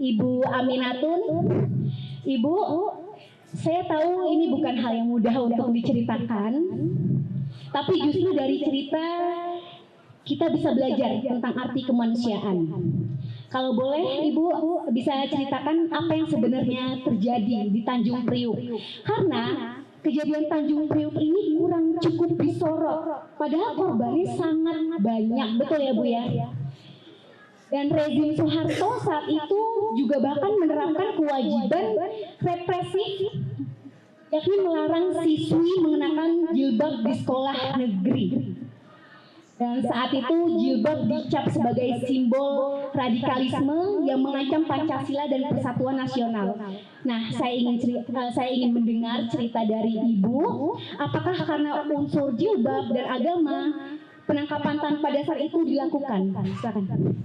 Ibu Aminatun. Ibu, saya tahu ini bukan hal yang mudah untuk diceritakan, tapi justru dari cerita kita bisa belajar tentang arti kemanusiaan. Kalau boleh, Ibu bisa ceritakan apa yang sebenarnya terjadi di Tanjung Priuk. Karena kejadian Tanjung Priuk ini kurang cukup disorot, padahal korbannya sangat banyak, betul ya Bu ya? Dan rezim Soeharto saat itu juga bahkan menerapkan kewajiban represif, yakni melarang siswi mengenakan jilbab di sekolah negeri. Dan saat itu jilbab dicap sebagai simbol radikalisme yang mengancam Pancasila dan persatuan nasional. Nah, saya ingin mendengar cerita dari Ibu, apakah karena unsur jilbab dan agama penangkapan tanpa dasar itu dilakukan? Silakan.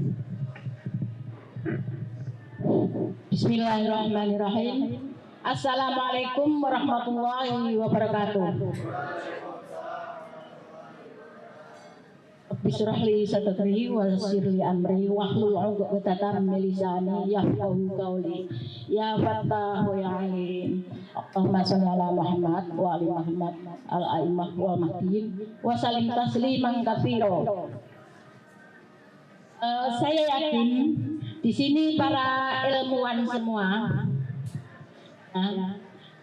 Bismillahirrahmanirrahim. Assalamualaikum warahmatullahi wabarakatuh. Bismillahirrahmanirrahim. Sadaqri wa yassirli amri wahlul 'uqdatam min lisani yafqahu qawli. Ya Fattahu ya Alim. Allahumma shalli ala Muhammad wa ali Muhammad al-a'immah wal mahdiyyin wa sallim tasliman katsira. Saya yakin di sini para ilmuwan semua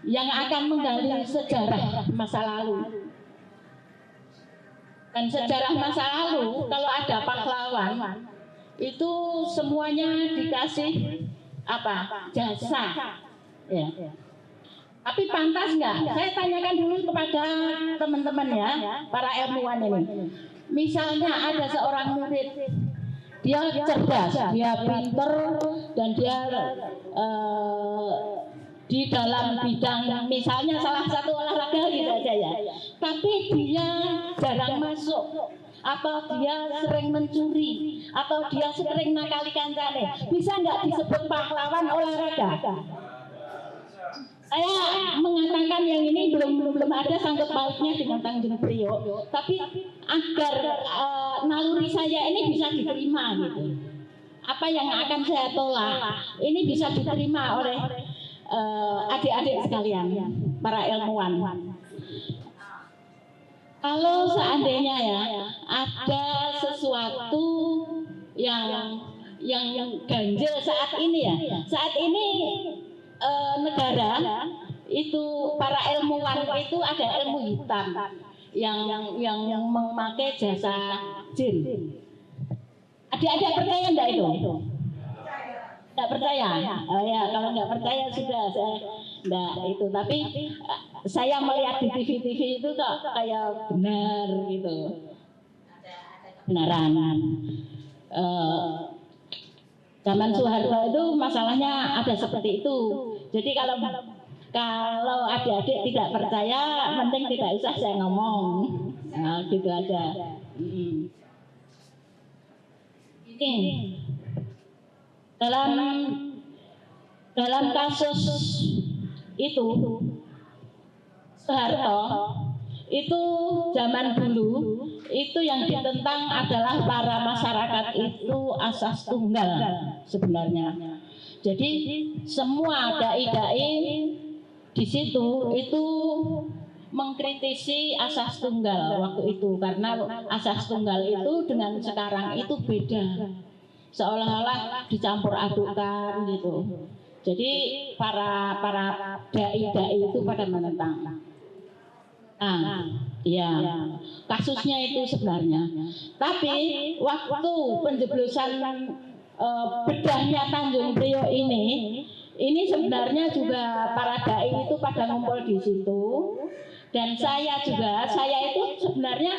yang akan menggali sejarah masa lalu. Dan sejarah masa lalu, kalau ada pahlawan, itu semuanya dikasih apa? Jasa. Ya. Tapi pantas nggak? Saya tanyakan dulu kepada teman-teman ya, para ilmuwan ini. Misalnya ada seorang murid, dia cerdas, dia pinter, dan dia di dalam bidang misalnya salah satu olahraga gitu aja ya, tapi dia jarang masuk, atau dia sering mencuri, atau dia sering nakali kancane, bisa nggak disebut pahlawan olahraga? Saya mengatakan yang ini belum ada sangkut pautnya dengan Tanjung Priok, tapi agar naluri saya ini bisa diterima gitu. Apa yang akan saya tolak ini bisa diterima oleh adik-adik sekalian, para ilmuwan. Kalau seandainya ya ada sesuatu yang ganjil saat ini ya, saat ini negara itu para ilmuwan itu ada ilmu hitam yang memakai jasa jin. Adik-adik percaya enggak itu? Tidak percaya? Oh ya, kalau nggak percaya sudah saya enggak itu. Tapi saya melihat di TV itu kok kayak benar gitu. Benaran. Zaman Soeharto itu masalahnya ada seperti itu. Jadi kalau adik-adik tidak percaya, mending tidak usah saya ngomong. Nah, gitu aja. Ini dalam kasus itu Soeharto itu zaman dulu itu yang ditentang adalah para masyarakat itu asas tunggal sebenarnya. Jadi semua dai-dai di situ itu mengkritisi asas tunggal waktu itu, karena asas tunggal itu dengan sekarang itu beda, seolah-olah dicampur adukan gitu. Jadi para dai-dai itu pada menentang. Ya, kasusnya itu sebenarnya. Tapi waktu penjeblosan bedahnya Tanjung Priok ini sebenarnya juga para dai itu pada ngumpul di situ, dan saya itu sebenarnya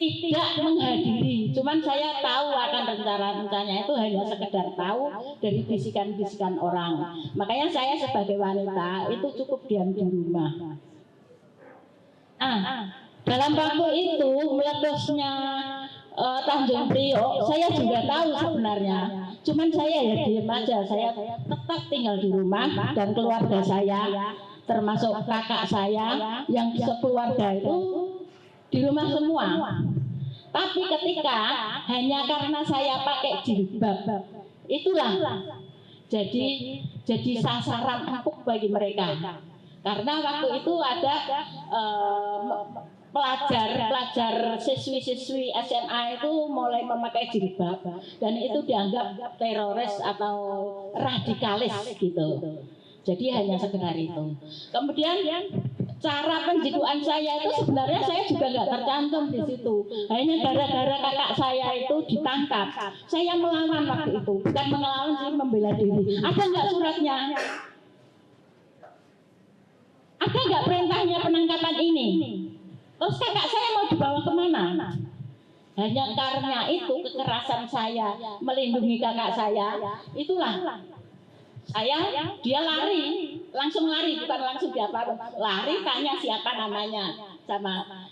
tidak menghadiri, cuman saya tahu akan rencana-rencananya itu hanya sekedar tahu dari bisikan-bisikan orang. Makanya saya sebagai wanita itu cukup diam di rumah. Dalam waktu itu meledosnya Tanjung Priok, saya juga tahu sebenarnya. Cuman saya ya diam aja, saya tetap tinggal di rumah, dan keluarga saya termasuk kakak saya yang sekeluarga itu di rumah semua. Tapi ketika hanya karena saya pakai jilbab, itulah jadi sasaran empuk bagi mereka. Karena waktu itu ada pelajar siswi-siswi SMA itu mulai memakai jilbab dan itu dianggap teroris atau radikalis gitu. Jadi hanya sekedar itu. Kemudian cara penjiduan saya itu sebenarnya saya juga nggak tercantum di situ. Hanya gara-gara kakak saya itu ditangkap, saya melawan waktu itu. Bukan melawan sih, membela diri. Ada nggak suratnya? Ada nggak perintahnya penangkapan ini? Terus kakak saya mau dibawa kemana? Hanya karena itu kekerasan saya melindungi kakak saya, itulah dia langsung lari, bukan langsung diapa, lari tanya siapa namanya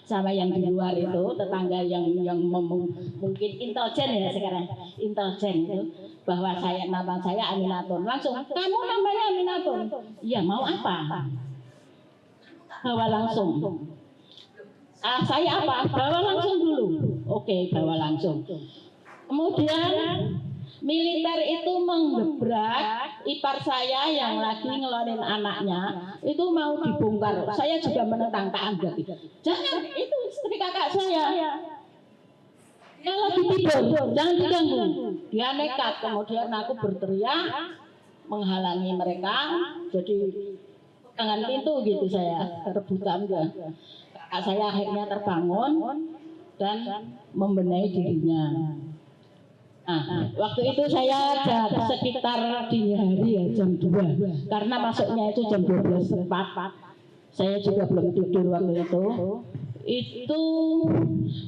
sama yang di luar itu, tetangga yang mungkin intelijen ya sekarang, intelijen itu bahwa nama saya Aminatun. Langsung, kamu namanya Aminatun? Iya, mau apa? Bawa langsung. Saya apa? Bawa langsung dulu. Oke, bawa langsung. Kemudian militer itu menggebrak ipar saya yang lagi ngelonin anaknya, itu mau dibongkar. Saya juga menentang, tak anggap. Jangan, itu istri kakak saya. Dia lagi tidur, jangan diganggu. Dia nekat, kemudian aku berteriak menghalangi mereka. Jadi jangan pintu gitu, saya rebutan dia. Kakak saya akhirnya terbangun dan membenahi dirinya. Nah, waktu itu saya ada sekitar dini hari ya, jam 2. Karena masuknya itu jam 12 tepat. Saya juga belum tidur waktu itu. Itu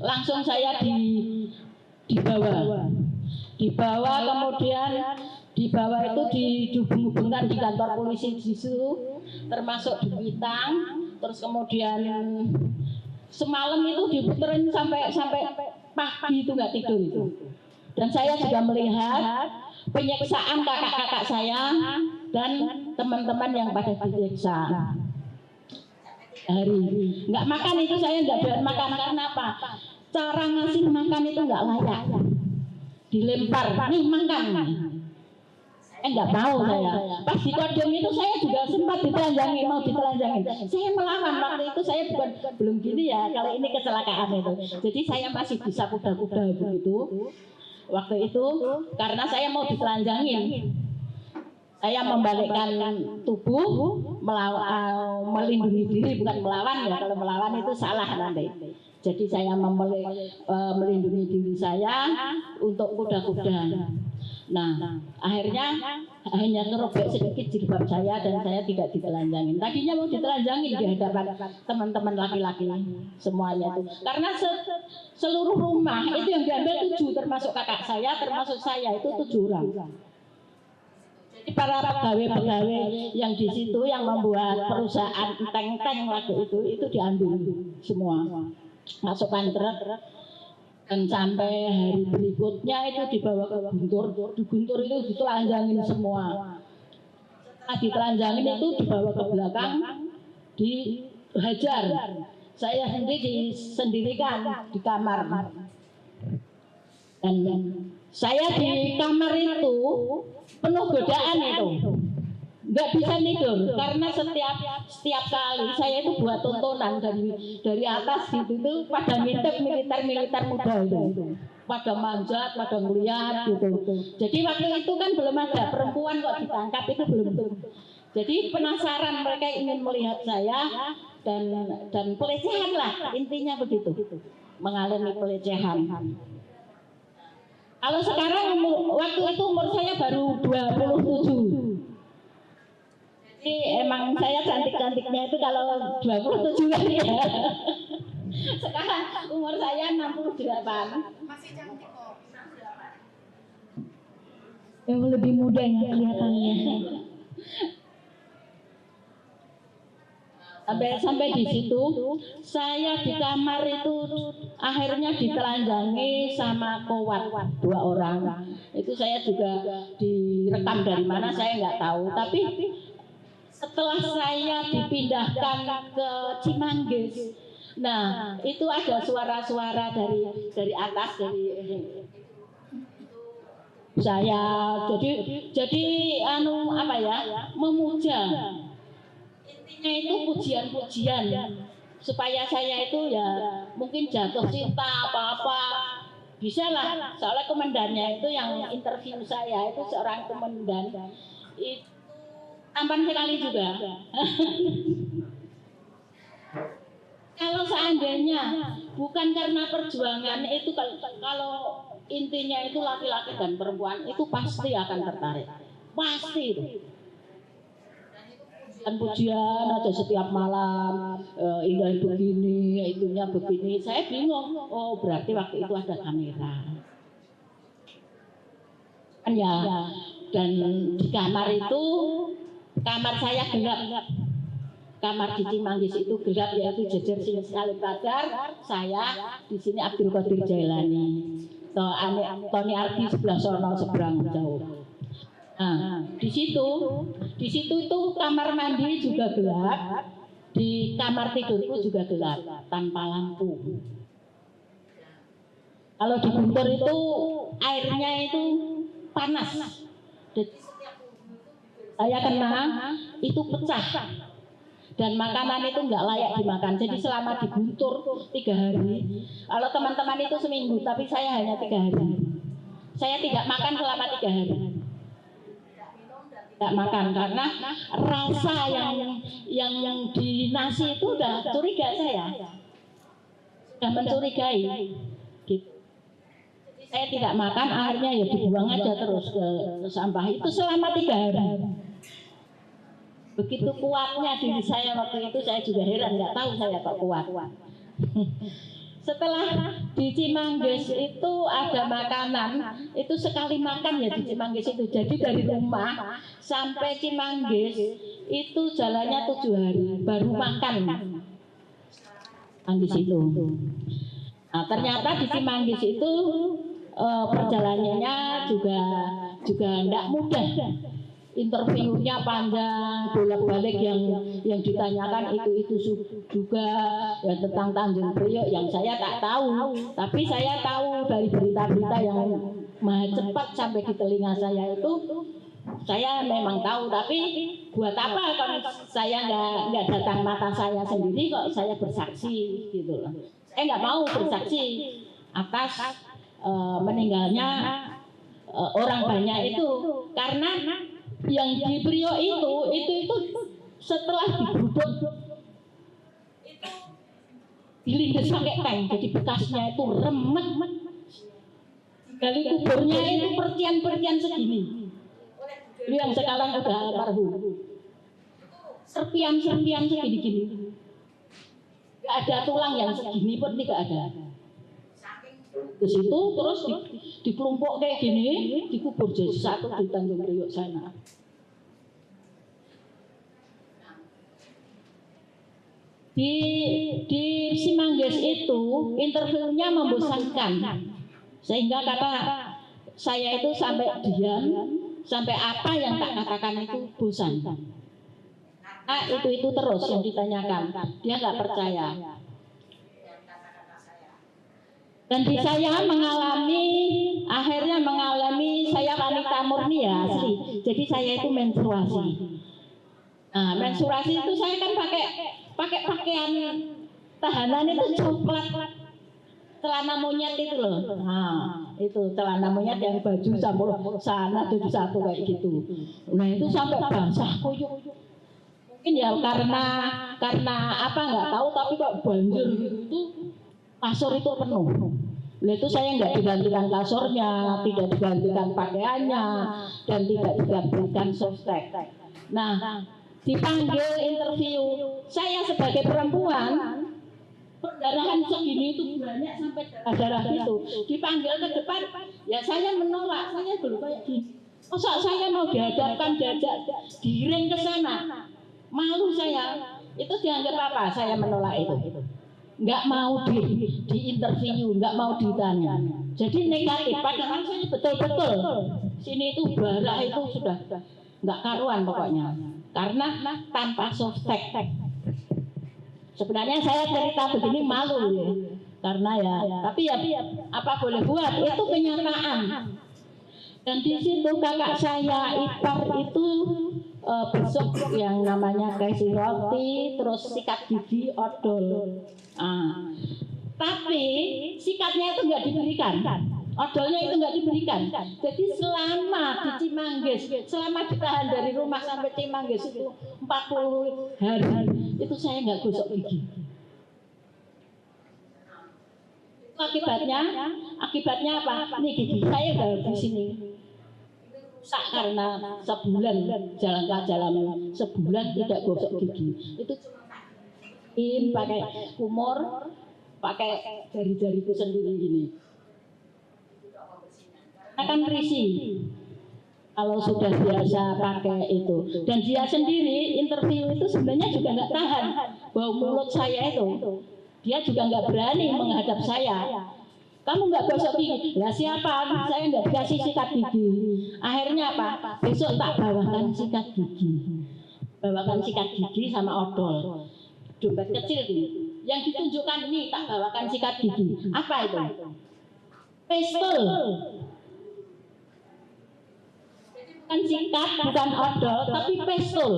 langsung saya dibawa. Kemudian dibawa itu dihubung-hubungkan di kantor polisi di situ, termasuk di Kuitang. Terus kemudian semalam itu diputerin sampai pagi itu nggak tidur itu. Dan saya juga melihat penyiksaan kakak-kakak saya dan teman-teman yang pada disiksa. Nggak makan itu, saya nggak boleh makan. Karena apa? Cara ngasih makan itu nggak layak. Dilempar, nih makan. Nggak mau saya. Pas di kodam itu saya juga sempat ditelanjangi, mau ditelanjangin. Saya melawan waktu itu, saya belum gini ya. Kalau ini kecelakaan itu, jadi saya masih bisa kuda-kuda begitu. Waktu itu karena saya mau ditelanjangin, saya membalikkan tubuh, melindungi diri, bukan melawan ya. Kalau melawan itu salah nanti. Jadi saya melindungi diri saya untuk kuda-kuda. Nah, akhirnya hanya terobek sedikit jilbab saya dan saya tidak ditelanjangin. Tadinya mau ditelanjangin di hadapan teman-teman laki-laki semuanya itu. Karena seluruh rumah itu yang diambil 7, termasuk kakak saya, termasuk saya, itu 7 orang. Jadi para pegawai-pegawai yang di situ yang membuat perusahaan tank-tank waktu itu diambil semua. Masukkan truk. Dan sampai hari berikutnya itu dibawa ke Guntur. Di Guntur itu ditelanjangin semua. Setelah ditelanjangin itu dibawa ke belakang, dihajar. Saya sendiri disendirikan di kamar. Dan saya di kamar itu penuh godaan itu. Nggak bisa tidur karena setiap kali saya itu buat tontonan dari atas gitu itu pada militer muda itu pada manjat, pada ngeliat gitu. Jadi waktu itu kan belum ada perempuan kok ditangkap, itu belum. Jadi penasaran, mereka ingin melihat saya dan pelecehan lah, intinya begitu, mengalami pelecehan. Kalau sekarang waktu itu umur saya baru 27. Jadi emang saya cantik-cantiknya itu kalau 27 kan ya. Sekarang umur saya 68. Masih cantik kok. 68. Yang lebih muda ya kelihatannya. Sampai di situ saya di kamar itu akhirnya ditelanjangi sama kowat 2 orang. Itu saya juga direkam dari mana saya nggak tahu, tapi setelah saya dipindahkan ke Cimanggis, nah itu ada suara-suara dari atas, dari saya. Jadi apa ya, memuja. Intinya itu pujian-pujian supaya saya itu ya mungkin jatuh cinta apa-apa bisa lah. Soalnya komandannya itu yang interview saya itu seorang komandan itu tampan sekali juga. Kalau seandainya bukan karena perjuangan itu, kalau intinya itu laki-laki dan perempuan itu pasti akan tertarik, pasti itu. Dan pujian aja setiap malam, indah begini, itunya begini. Saya bingung. Oh berarti waktu itu ada kamera. Kan ya. Dan di kamar itu, kamar saya gelap. Kamar di Cimanggis itu gelap, yaitu Jejer Salim Pagar, saya di sini Abdul Qadir Jailani, Tony Ardi sebelah sono seberang jauh. Nah, di situ itu kamar mandi juga gelap, di kamar tidurku juga gelap, tanpa lampu. Kalau di Guntur itu airnya itu panas, saya kena itu pecah. Dan makanan itu nggak layak dimakan. Jadi selama di Guntur 3 hari. Kalau teman-teman itu seminggu, tapi saya hanya 3 hari. Saya tidak makan selama 3 hari. Tidak makan karena rasa yang di nasi itu udah curiga saya. Sudah mencurigai. Gitu. Saya tidak makan, akhirnya ya dibuang aja terus ke sampah. Itu selama 3 hari. Begitu kuatnya diri saya waktu itu, saya juga heran, nggak tahu saya kok kuat. Setelah di Cimanggis itu ada makanan, itu sekali makan ya di Cimanggis itu. Jadi dari rumah sampai Cimanggis itu jalannya 7 hari, baru makan di situ. Nah, ternyata di Cimanggis itu perjalanannya juga tidak mudah. Interviewnya panjang, bolak-balik yang ditanyakan itu juga ya tentang Tanjung Priok yang saya tak tahu, tapi saya tahu dari berita-berita yang maha cepat sampai di telinga saya itu, saya memang tahu. Tapi buat apa kalau saya nggak datang mata saya sendiri kok saya bersaksi gitu loh. Saya nggak mau bersaksi atas meninggalnya orang banyak itu, karena yang di Priok itu setelah digeruduk itu dilindes pakai tank, jadi bekasnya itu remet. Gali kuburnya itu percian-percian segini. Yang sekarang udah almarhum. Serpian-serpian segini-gini. Gak ada tulang yang segini pun tidak ada. Ke situ terus dikelompok kayak gini, dikubur jadi satu di Tanjung Priok sana. Di Cimanggis itu interviewnya membosankan, sehingga kata saya itu sampai diam, sampai apa yang tak katakan itu bosan. Nah, itu terus yang ditanyakan, dia nggak percaya. Dan di saya akhirnya mengalami saya wanita murni ya asli. Jadi saya itu menstruasi. Nah, menstruasi itu saya kan pakai pakaian tahanan itu coklat, celana monyet itu loh. Nah, itu celana monyet yang baju campur sana jadi satu kayak gitu. Nah, itu sampai basah kuyup. Mungkin ya karena apa nggak tahu, tapi kok banjir gitu. Kasur itu penuh. Nah, itu saya nggak digantikan kasurnya, tidak digantikan pakaiannya, dan tidak digantikan softtek. Nah, dipanggil interview, saya sebagai perempuan, perdarahan segini itu banyak sampai darah itu, dipanggil ke depan, ya saya menolak, saya dulu kayak gini. Masa saya mau dihadapkan diiring ke sana, malu saya. Itu dianggap apa? Saya menolak itu. Nggak mau di interview, nggak mau ditanya. Jadi negatif, padahal saya betul-betul sini itu bara itu sudah nggak karuan pokoknya, karena tanpa softtek. Sebenarnya saya cerita begini malu ya, karena ya, tapi ya apa boleh buat, itu kenyataan. Dan di situ kakak saya ipar itu besok yang namanya kasih roti, terus sikat gigi, odol. Tapi sikatnya itu nggak diberikan, odolnya itu nggak diberikan. Jadi selama di Cimanggis, selama ditahan dari rumah sampai Cimanggis itu 40 hari, itu saya nggak gosok gigi. Akibatnya apa? Ini gigi saya udah di sini rusak karena sebulan jalan sebulan tidak gosok gigi. Itu pakai kumur, pakai jari-jariku sendiri gini. Akan risih kalau sudah biasa pakai itu. Dan dia sendiri interview itu sebenarnya juga nggak tahan bau mulut saya itu. Dia juga nggak berani menghadap saya. Kamu nggak gosok gigi? Lah siapa? Saya nggak dikasih sikat gigi. Akhirnya apa? Besok tak bawakan sikat gigi. Bawakan sikat gigi sama odol. Dompet kecil ini. Yang ditunjukkan ini tak bawakan sikat gigi. Apa itu? Pistol. Bukan sikat, bukan odol, tapi pistol.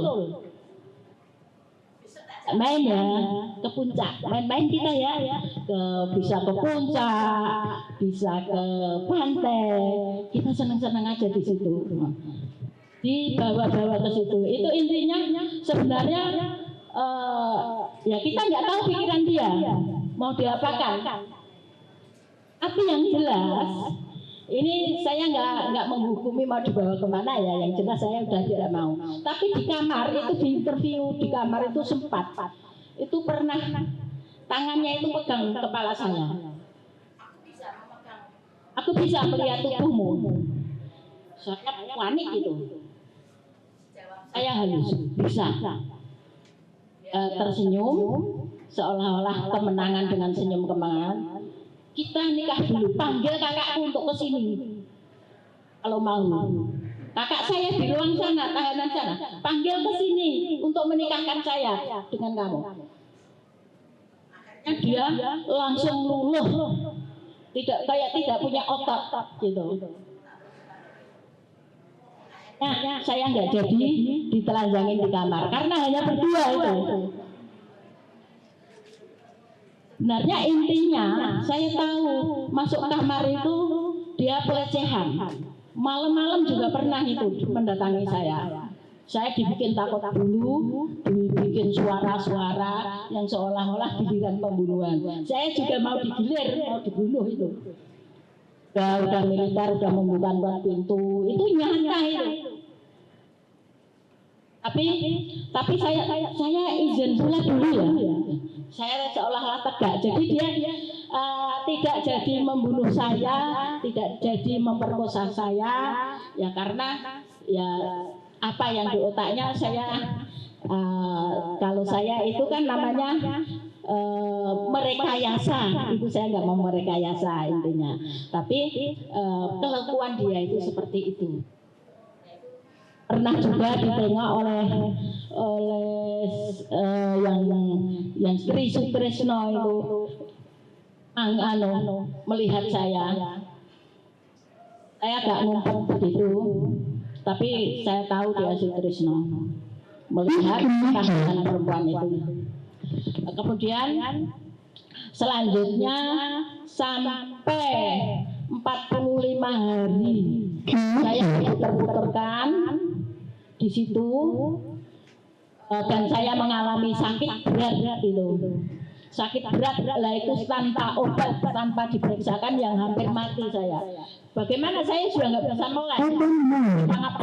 Main ya ke puncak, main-main kita ya, bisa ke puncak, bisa ke pantai, kita senang-senang aja di situ, dibawa-bawa ke situ. Itu intinya sebenarnya ya kita nggak tahu pikiran dia mau diapakan. Tapi yang jelas ini saya nggak menghukumi mau dibawa kemana ya, yang jelas saya udah tidak mau. Tapi di kamar itu, di interview di kamar itu sempat, itu pernah tangannya itu pegang kepala saya. Aku bisa melihat tubuhmu. Saya panik itu. Saya halus, bisa. Tersenyum, seolah-olah kemenangan dengan senyum kemenangan. Kita nikah dulu, panggil kakakku untuk kesini. Kalau mau. Kakak saya di ruang sana, tahanan sana. Panggil ke sini untuk menikahkan saya dengan kamu. Dia langsung luluh. Tidak punya otot gitu. Nah, saya nggak jadi ditelanjangin di kamar karena hanya berdua itu. Sebenarnya intinya saya tahu masuk kamar itu dia pelecehan. Malam-malam juga pernah itu mendatangi saya. Saya dibikin takut dulu, dibikin suara-suara yang seolah-olah giliran pembunuhan. Saya juga mau digilir, mau dibunuh itu. Udah militer, udah membuka pintu, itu nyata itu. Tapi saya izin sholat dulu ya. Saya seolah-olah tegak. Jadi dia tidak jadi membunuh saya, tidak jadi memperkosa saya, ya karena ya apa yang di otaknya saya kalau saya itu kan namanya merekayasa. Itu saya nggak mau merekayasa intinya. Tapi kelakuan dia itu seperti itu. Pernah juga ditengok oleh yang Sri Sutresno itu melihat saya agak ngumpet begitu, tapi saya tahu dia Sutresno melihat kehamilan perempuan itu. Kemudian selanjutnya sampai 45 hari saya diputar-putarkan di situ dan saya mengalami sakit berat itu. Sakit berat lah itu tanpa obat, tanpa diperiksakan yang hampir mati saya. Bagaimana saya sudah nggak bisa melek, sangat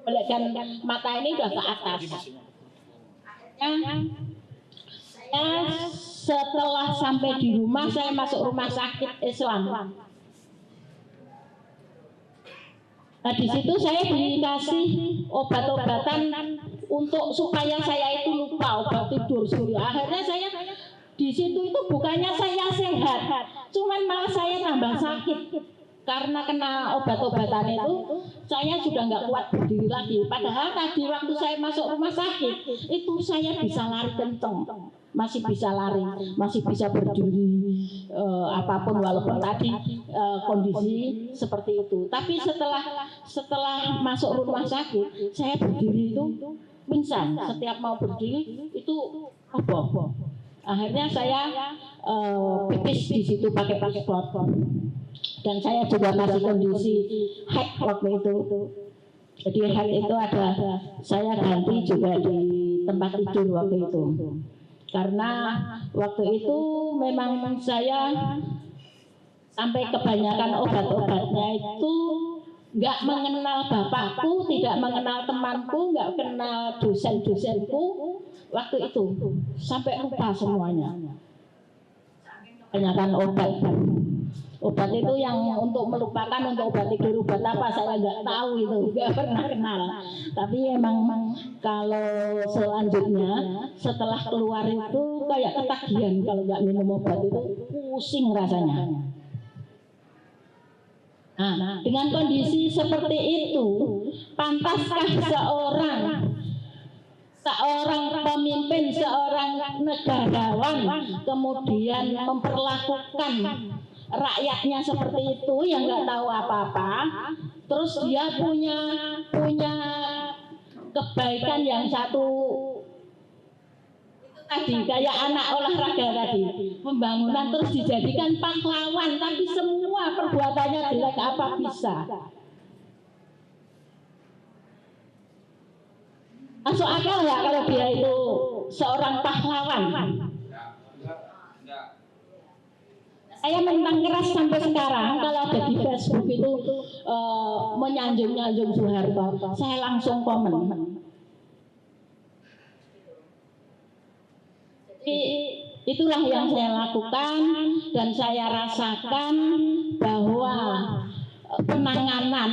melekkan mata ini sudah ke atas. Setelah sampai di rumah saya masuk rumah sakit Islam. Nah di situ saya dikasih obat-obatan untuk supaya saya itu lupa, obat tidur surya. Akhirnya saya di situ itu bukannya saya sehat, cuman malah saya tambah sakit karena kena obat-obatan itu. Saya sudah nggak kuat berdiri lagi. Padahal tadi waktu saya masuk rumah sakit itu saya bisa lari kenceng. masih bisa lari, masih bisa berdiri, apapun walaupun tadi kondisi seperti itu. Tapi setelah masuk rumah sakit, saya berdiri itu pingsan. Setiap mau berdiri itu roboh. Akhirnya saya pipis di situ pakai spot. Dan saya juga masih kondisi hack waktu itu. Jadi hack itu ada, saya ganti juga di tempat tidur waktu itu. Karena waktu itu memang saya sampai kebanyakan obat-obatnya itu nggak mengenal bapakku, tidak mengenal temanku, nggak kenal dosen-dosenku waktu itu, sampai lupa semuanya. Kebanyakan obat itu yang untuk melupakan, untuk obat tidur, obat apa saya nggak tahu, itu nggak pernah kenal. Tapi emang kalau selanjutnya setelah keluar itu kayak ketagihan, kalau nggak minum obat itu pusing rasanya. Nah, dengan kondisi seperti itu, pantaskah seorang pemimpin, seorang negarawan kemudian memperlakukan rakyatnya seperti itu yang nggak tahu apa-apa, terus dia punya kebaikan yang satu tadi kayak anak olahraga tadi, pembangunan, terus dijadikan pahlawan, tapi semua perbuatannya jelek, apa bisa? Masuk akal nggak kalau dia itu seorang pahlawan? Saya menentang keras sampai sekarang kalau ada di Facebook itu menyanjung-nyanjung Soeharto, saya langsung komen. Jadi itulah yang saya lakukan, dan saya rasakan bahwa penanganan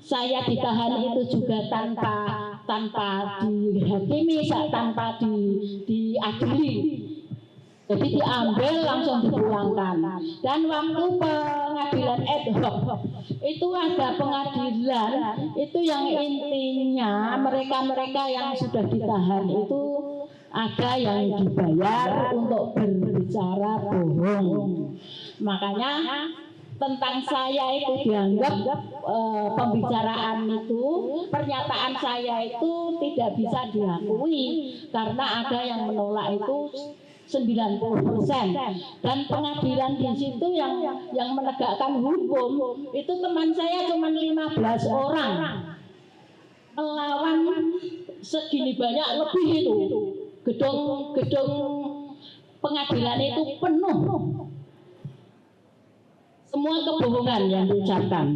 saya ditahan itu juga tanpa dihakimi, tanpa diadili. Jadi diambil langsung dipulangkan. Dan waktu pengadilan ad hoc itu ada pengadilan itu yang intinya mereka yang sudah ditahan itu ada yang dibayar untuk berbicara bohong. Makanya tentang saya itu dianggap pembicaraan itu, pernyataan saya itu tidak bisa diakui karena ada yang menolak itu 90%, dan pengadilan di situ yang menegakkan hukum itu teman saya cuma 15 orang melawan segini banyak lebih itu, gedung pengadilan itu penuh, semua kebohongan yang diucapkan.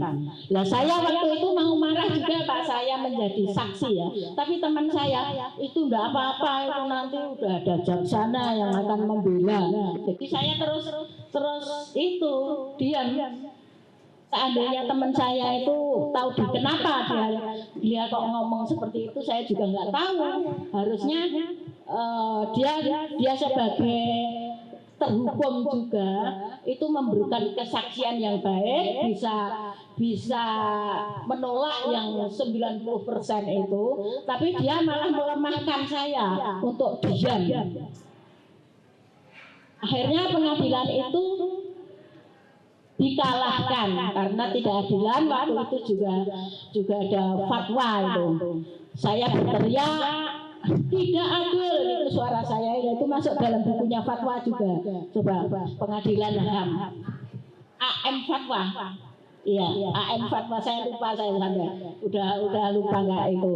Nah, saya waktu itu mau marah juga Pak, saya menjadi saksi ya. Tapi teman saya itu enggak apa-apa, itu nanti udah ada jaksana yang akan membela. Jadi saya terus itu diam. Seandainya teman saya itu tahu kenapa dia kok ngomong seperti itu, saya juga nggak tahu. Harusnya dia sebagai terhukum juga itu memberikan kesaksian yang baik, bisa menolak yang 90% itu, tapi dia malah melemahkan saya untuk diam. Akhirnya pengadilan itu dikalahkan karena tidak adilan. Waktu itu juga ada fatwa itu. Saya berteriak tidak adil, itu suara saya, itu masuk dalam bukunya fatwa juga. Coba pengadilan HAM, AM fatwa, iya AM fatwa, saya lupa, saya udah lupa nggak itu.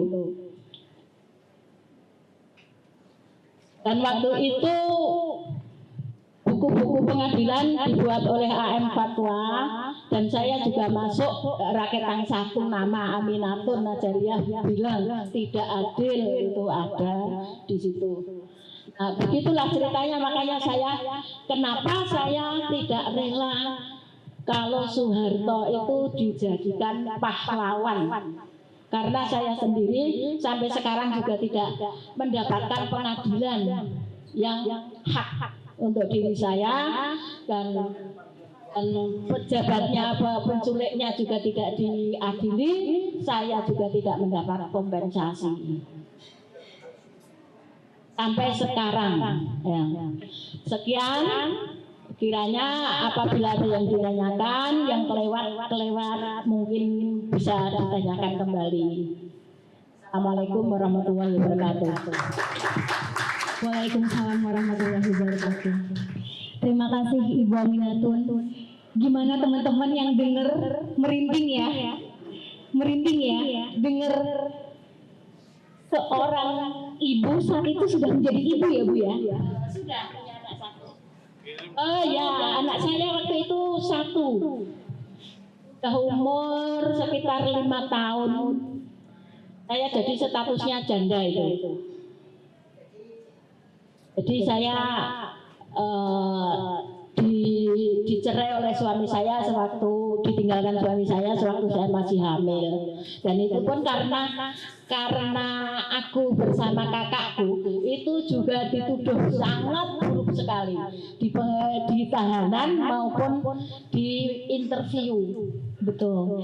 Dan waktu itu buku-buku pengadilan dibuat oleh AM Fatwa, dan saya juga masuk Raketang 1 nama Aminatun Najariah bilang tidak adil, itu ada di situ. Nah, begitulah ceritanya. Makanya kenapa saya tidak rela kalau Soeharto itu dijadikan pahlawan, karena saya sendiri sampai sekarang juga tidak mendapatkan pengadilan yang hak untuk diri saya, dan pejabatnya, penculiknya juga tidak diadili, saya juga tidak mendapat kompensasi. sampai sekarang. Ya. Sekian, kiranya apabila ada yang ditanyakan, yang kelewat mungkin bisa ditanyakan kembali. Assalamualaikum warahmatullahi wabarakatuh. Waalaikumsalam warahmatullahi wabarakatuh. Terima kasih Ibu Aminatun. Gimana teman-teman yang dengar merinding ya? Merinding ya? Dengar seorang ibu saat itu sudah menjadi ibu ya Bu ya? Sudah punya anak satu. Oh ya, anak saya waktu itu satu. Sudah umur sekitar 5 tahun. Saya jadi statusnya janda itu. Jadi saya dicerai oleh suami saya sewaktu ditinggalkan suami saya sewaktu saya masih hamil, dan itu pun karena aku bersama kakakku itu juga dituduh sangat buruk sekali di tahanan maupun di interview. Betul.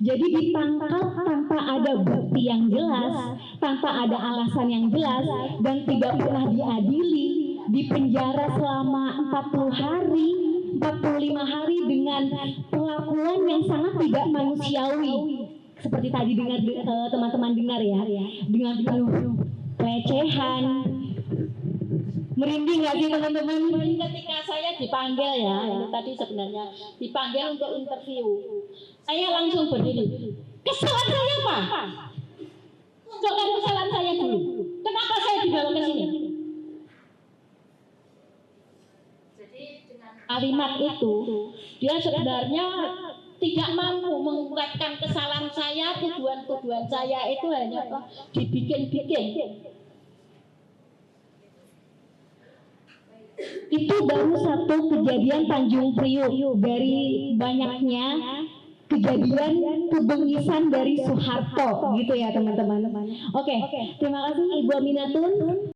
Jadi ditangkap tanpa ada bukti yang jelas, tanpa ada alasan yang jelas, dan tidak pernah diadili, dipenjara selama 40 hari, 45 hari dengan perlakuan yang sangat tidak manusiawi. Seperti tadi dengar teman-teman dengar ya, dengan penuh pelecehan. Merinding nggak sih teman-teman? Ketika saya dipanggil ya, ini tadi sebenarnya dipanggil untuk interview, saya langsung berdiri. Kesalahan saya apa? Tunjukkan kesalahan saya dulu. Kenapa saya dibawa ke sini? Kalimat itu dia sebenarnya tidak mampu mengungkapkan kesalahan saya, tuduhan-tuduhan saya itu hanya dibikin-bikin. Itu baru satu kejadian Tanjung Priuk dari banyaknya kejadian kebengisan dari Soeharto gitu ya teman-teman. Oke, terima kasih Ibu Aminatun.